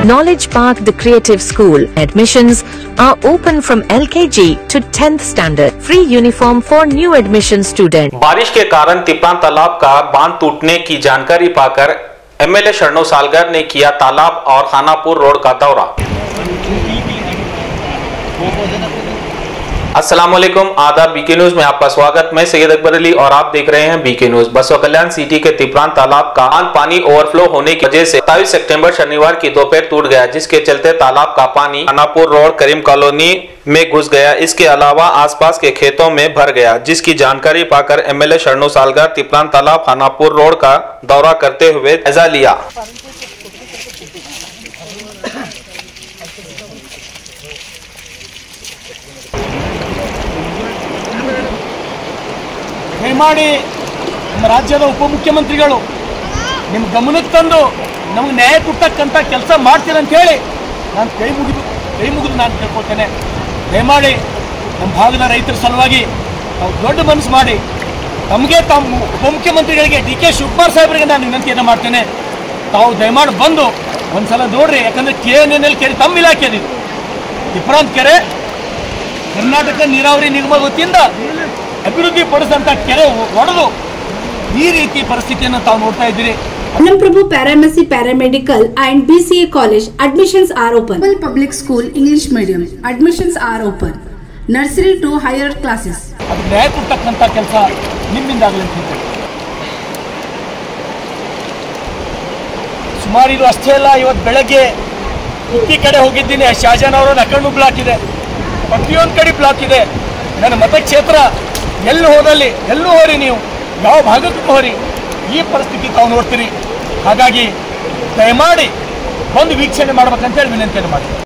Knowledge Park, the Creative School. Admissions are open from LKG to 10th standard. Free uniform for new admission students. बारिश के कारण तिपरान तालाब का बांध टूटने की जानकारी पाकर एमएलए शरणो सालगर ने किया तालाब और खानापुर रोड का दौरा। अस्सलामुअलैकुम, आदाब। बीके न्यूज में आपका स्वागत। मैं सैयद अकबर अली और आप देख रहे हैं बीके न्यूज। बसवा कल्याण सिटी के तिपरान तालाब का बांध पानी ओवरफ्लो होने की वजह से 27 सितंबर शनिवार की दोपहर टूट गया, जिसके चलते तालाब का पानी खानापुर रोड करीम कॉलोनी में घुस गया। इसके अलावा आसपास के खेतों में भर गया, जिसकी जानकारी पाकर एमएलए शरणो सालगर तिपरान तालाब खानापुर रोड का दौरा करते हुए जायजा लिया। ದಯಮಾಡಿ ನಮ್ಮ ರಾಜ್ಯದ ಉಪಮುಖ್ಯಮಂತ್ರಿಗಳು ನಿಮ್ಮ ಗಮನಕ್ಕೆ ತಂದು ನಮಗೆ ನ್ಯಾಯ ಕೊಟ್ಟಕ್ಕಂಥ ಕೆಲಸ ಮಾಡ್ತೀರ ಅಂತ ಹೇಳಿ ನಾನು ಕೈ ಮುಗಿದು ನಾನು ಕೇಳ್ಕೊಳ್ತೇನೆ। ದಯಮಾಡಿ ನಮ್ಮ ಭಾಗದ ರೈತರ ಸಲುವಾಗಿ ನಾವು ದೊಡ್ಡ ಮನಸ್ಸು ಮಾಡಿ ತಮಗೆ ತಮ್ಮ ಉಪಮುಖ್ಯಮಂತ್ರಿಗಳಿಗೆ ಡಿ.ಕೆ. ಶಿವಕುಮಾರ್ ಸಾಹೇಬರಿಗೆ ನಾನು ವಿನಂತಿಯನ್ನು ಮಾಡ್ತೇನೆ, ತಾವು ದಯಮಾಡಿ ಬಂದು ಒಂದ್ಸಲ ನೋಡ್ರಿ। ಯಾಕಂದರೆ KNNL ಕೆರೆ ತಮ್ಮ ಇಲಾಖೆದು, ತಿಪರಾನ್ ಕೆರೆ ಕರ್ನಾಟಕ ನೀರಾವರಿ ನಿಗಮ ವತಿಯಿಂದ ಅಭಿವೃದ್ಧಿ ಪಡಿಸಿದಂತ ಕೆರೆ ಒಡೆದು ಈ ರೀತಿ ಪರಿಸ್ಥಿತಿಯನ್ನು ತಾವು ನೋಡ್ತಾ ಇದ್ದೀರಿ। Prabhu Paramedic Paramedical and BCA College admissions are open. Public School English Medium admissions are open. Nursery to higher classes. ಅದು ನ್ಯಾಯ ಕೊಡ್ತಕ್ಕಂಥ ಕೆಲಸ ನಿಮ್ಮಿಂದಾಗಲಿ ಅಂತ ಹೇಳ್ತೀನಿ। ಸುಮಾರು ಇದು ಅಷ್ಟೇ ಅಲ್ಲ, ಇವತ್ತು ಬೆಳಗ್ಗೆ ಉತ್ತಿ ಕಡೆ ಹೋಗಿದ್ದೀನಿ, ಶಾಜಾನ್ ಅವರ ನಕಣ್ಣು ಬ್ಲಾಕ್ ಇದೆ, ಪ್ರತಿಯೊಂದು ಕಡೆ ಬ್ಲಾಕ್ ಇದೆ। ನನ್ನ ಮತಕ್ಷೇತ್ರ ಎಲ್ಲೂ ಹೋದಲ್ಲಿ ಎಲ್ಲೂ ಹೋರಿ, ನೀವು ಯಾವ ಭಾಗಕ್ಕೂ ಹೋರಿ, ಈ ಪರಿಸ್ಥಿತಿ ತಾವು ನೋಡ್ತೀರಿ। ಹಾಗಾಗಿ ದಯಮಾಡಿ ಒಂದು ವೀಕ್ಷಣೆ ಮಾಡ್ಬೇಕಂತೇಳಿ ವಿನಂತಿಯನ್ನು ಮಾಡಿ।